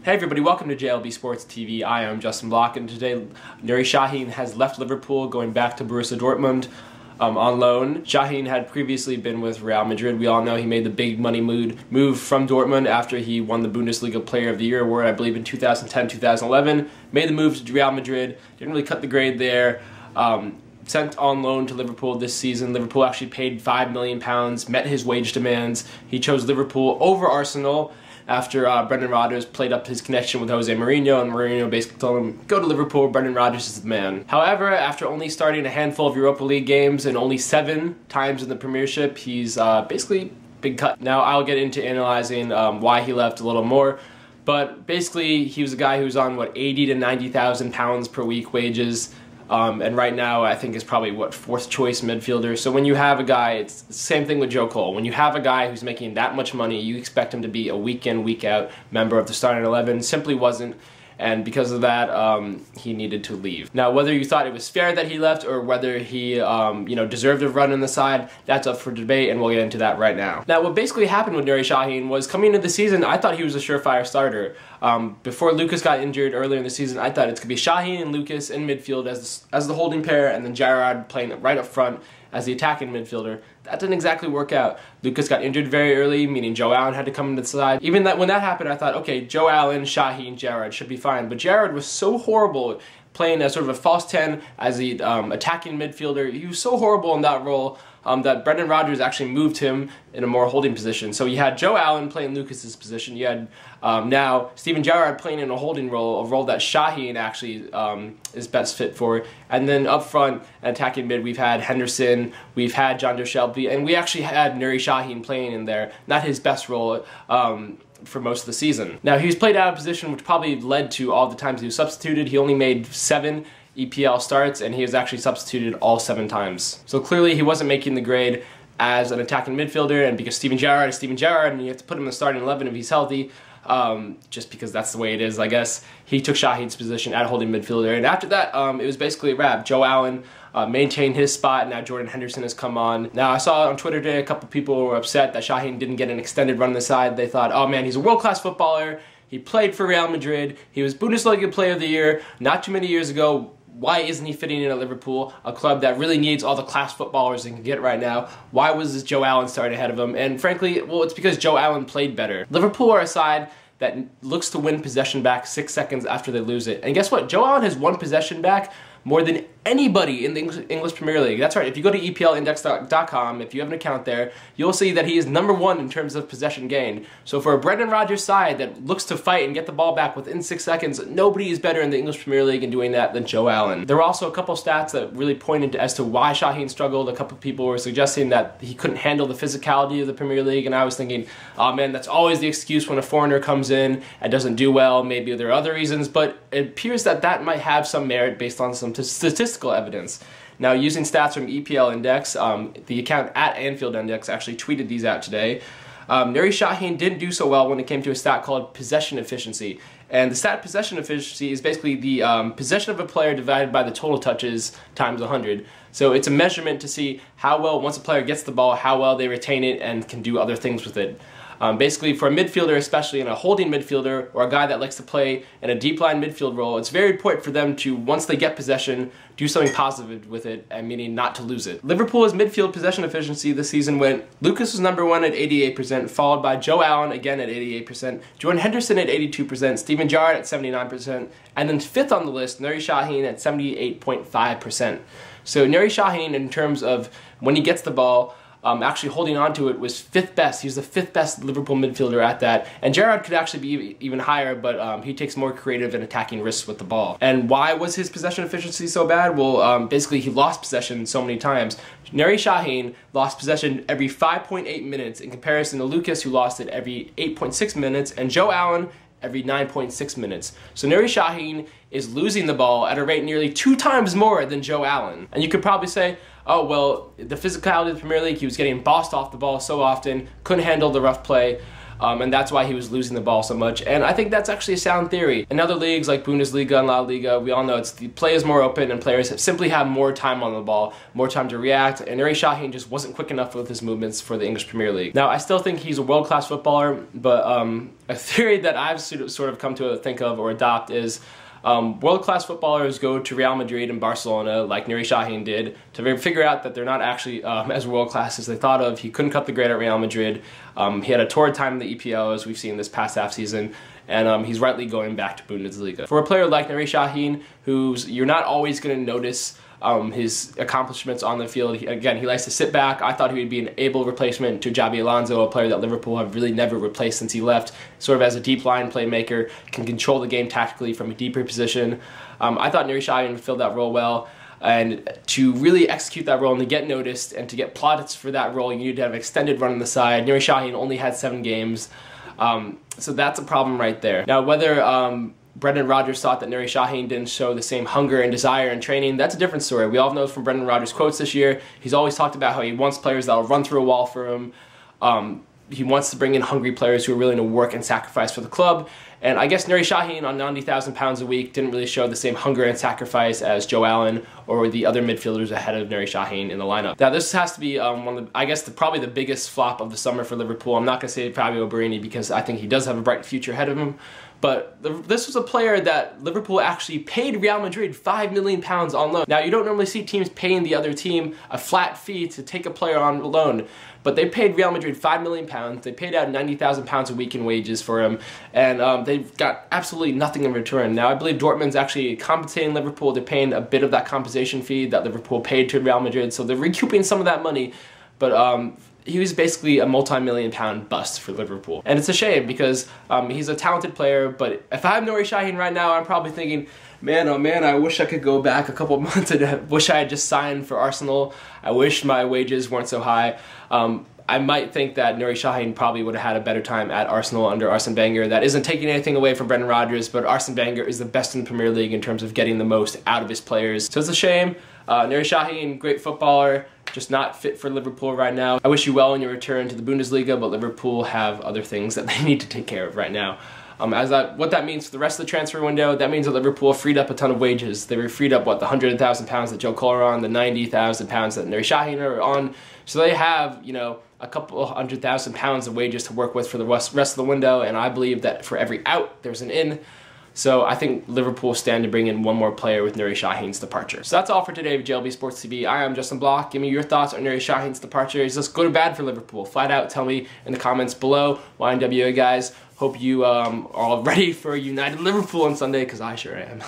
Hey everybody, welcome to JLB Sports TV. I am Justin Block, and today Nuri Sahin has left Liverpool, going back to Borussia Dortmund on loan. Sahin had previously been with Real Madrid. We all know he made the big money move from Dortmund after he won the Bundesliga Player of the Year award, I believe in 2010-2011. Made the move to Real Madrid, didn't really cut the grade there. Sent on loan to Liverpool this season. Liverpool actually paid £5 million, met his wage demands. He chose Liverpool over Arsenal after Brendan Rodgers played up his connection with Jose Mourinho, and Mourinho basically told him, go to Liverpool, Brendan Rodgers is the man. However, after only starting a handful of Europa League games and only 7 times in the Premiership, he's basically been cut. Now I'll get into analyzing why he left a little more, but basically he was a guy who was on, what, 80 to 90,000 pounds per week wages. And right now, I think is probably, what, 4th choice midfielder. So when you have a guy, it's the same thing with Joe Cole. When you have a guy who's making that much money, you expect him to be a week in, week out member of the starting 11. Simply wasn't. And because of that, he needed to leave. Now, whether you thought it was fair that he left or whether he, deserved a run on the side, that's up for debate, and we'll get into that right now. Now, what basically happened with Nuri Sahin was, coming into the season, I thought he was a surefire starter. Before Lucas got injured earlier in the season, I thought it's going to be Sahin and Lucas in midfield as the holding pair, and then Gerrard playing right up front as the attacking midfielder. That didn't exactly work out. Lucas got injured very early, meaning Joe Allen had to come into the side. Even when that happened, I thought, okay, Joe Allen, Sahin, Gerrard should be fine. But Gerrard was so horrible playing as sort of a false 10 as the attacking midfielder. He was so horrible in that role that Brendan Rodgers actually moved him in a more holding position. So you had Joe Allen playing Lucas's position. You had now Steven Gerrard playing in a holding role, a role that Sahin actually is best fit for. And then up front, attacking mid, we've had Henderson, we've had John Joe Shelby, and we actually had Nuri Sahin playing in there. Not his best role for most of the season. Now, he was played out of position, which probably led to all the times he was substituted. He only made 7 EPL starts, and he was actually substituted all 7 times. So clearly he wasn't making the grade as an attacking midfielder, and because Steven Gerrard is Steven Gerrard, and you have to put him in the starting 11 if he's healthy, just because that's the way it is, I guess. He took Sahin's position at holding midfielder, and after that, it was basically a wrap. Joe Allen maintained his spot, and now Jordan Henderson has come on. Now, I saw on Twitter today a couple people were upset that Sahin didn't get an extended run on the side. They thought, oh man, he's a world-class footballer. He played for Real Madrid. He was Bundesliga Player of the Year not too many years ago. Why isn't he fitting in at Liverpool, a club that really needs all the class footballers they can get right now? Why was this Joe Allen starting ahead of him? And frankly, well, it's because Joe Allen played better. Liverpool are a side that looks to win possession back 6 seconds after they lose it. And guess what? Joe Allen has won possession back more than anybody in the English Premier League. That's right, if you go to EPLindex.com, if you have an account there, you'll see that he is #1 in terms of possession gained. So for a Brendan Rodgers side that looks to fight and get the ball back within 6 seconds, nobody is better in the English Premier League in doing that than Joe Allen. There were also a couple stats that really pointed as to why Sahin struggled. A couple people were suggesting that he couldn't handle the physicality of the Premier League, and I was thinking, oh man, that's always the excuse when a foreigner comes in and doesn't do well. Maybe there are other reasons, but it appears that that might have some merit based on some statistical evidence. Now, using stats from EPL Index, the account at Anfield Index actually tweeted these out today. Nuri Sahin didn't do so well when it came to a stat called possession efficiency. And the stat possession efficiency is basically the possession of a player divided by the total touches times 100. So it's a measurement to see how well, once a player gets the ball, how well they retain it and can do other things with it. Basically, for a midfielder, especially in a holding midfielder or a guy that likes to play in a deep line midfield role, it's very important for them to, once they get possession, do something positive with it, and meaning not to lose it. Liverpool's midfield possession efficiency this season went, Lucas was #1 at 88%, followed by Joe Allen again at 88%, Jordan Henderson at 82%, Steven Gerrard at 79%, and then 5th on the list, Nuri Sahin at 78.5%. So Nuri Sahin, in terms of when he gets the ball, actually holding on to it, was 5th best. He was the 5th best Liverpool midfielder at that. And Gerrard could actually be even higher, but he takes more creative and attacking risks with the ball. And why was his possession efficiency so bad? Well, basically he lost possession so many times. Nuri Sahin lost possession every 5.8 minutes in comparison to Lucas, who lost it every 8.6 minutes, and Joe Allen every 9.6 minutes. So Nuri Sahin is losing the ball at a rate nearly 2 times more than Joe Allen. And you could probably say, oh, well, the physicality of the Premier League, he was getting bossed off the ball so often, couldn't handle the rough play. and that's why he was losing the ball so much. And I think that's actually a sound theory. In other leagues like Bundesliga and La Liga, we all know the play is more open and players simply have more time on the ball, more time to react, and Nuri Sahin just wasn't quick enough with his movements for the English Premier League. Now, I still think he's a world-class footballer, but a theory that I've sort of come to think of or adopt is world-class footballers go to Real Madrid and Barcelona, like Nuri Sahin did, to figure out that they're not actually as world-class as they thought of. He couldn't cut the grade at Real Madrid. He had a torrid time in the EPL, as we've seen this past half season, and he's rightly going back to Bundesliga. For a player like Nuri Sahin, you're not always going to notice his accomplishments on the field. He likes to sit back. I thought he would be an able replacement to Xabi Alonso, a player that Liverpool have really never replaced since he left, sort of as a deep line playmaker, can control the game tactically from a deeper position. I thought Nuri Sahin filled that role well, and to really execute that role and to get noticed and to get plaudits for that role, you need to have an extended run on the side. Nuri Sahin only had 7 games, so that's a problem right there. Now, whether Brendan Rodgers thought that Nuri Sahin didn't show the same hunger and desire in training, that's a different story. We all know from Brendan Rodgers' quotes this year, he's always talked about how he wants players that will run through a wall for him. He wants to bring in hungry players who are willing to work and sacrifice for the club. And I guess Nuri Sahin on £90,000 a week didn't really show the same hunger and sacrifice as Joe Allen or the other midfielders ahead of Nuri Sahin in the lineup. Now, this has to be one of probably the biggest flop of the summer for Liverpool. I'm not going to say Fabio Borini because I think he does have a bright future ahead of him. But this was a player that Liverpool actually paid Real Madrid £5 million on loan. Now, you don't normally see teams paying the other team a flat fee to take a player on loan, but they paid Real Madrid £5 million. They paid out £90,000 a week in wages for him, and they've got absolutely nothing in return. Now, I believe Dortmund's actually compensating Liverpool. They're paying a bit of that compensation fee that Liverpool paid to Real Madrid, so they're recouping some of that money, but he was basically a multi-million-pound bust for Liverpool. And it's a shame because he's a talented player, but if I'm Nuri Sahin right now, I'm probably thinking, man, oh man, I wish I could go back a couple months and I wish I had just signed for Arsenal. I wish my wages weren't so high. I might think that Nuri Sahin probably would have had a better time at Arsenal under Arsene Wenger. That isn't taking anything away from Brendan Rodgers, but Arsene Wenger is the best in the Premier League in terms of getting the most out of his players. So it's a shame. Nuri Sahin, great footballer, just not fit for Liverpool right now. I wish you well in your return to the Bundesliga, but Liverpool have other things that they need to take care of right now. What that means for the rest of the transfer window, that means that Liverpool freed up a ton of wages. They were freed up, what, the £100,000 that Joe Cole are on, the £90,000 that Nuri Sahin are on. So they have, you know, a couple £100,000 of wages to work with for the rest of the window, and I believe that for every out, there's an in. So I think Liverpool stand to bring in one more player with Nuri Sahin's departure. So that's all for today with JLB Sports TV. I am Justin Block. Give me your thoughts on Nuri Sahin's departure. Is this good or bad for Liverpool? Flat out tell me in the comments below. YNWA guys, hope you are all ready for United Liverpool on Sunday, because I sure am.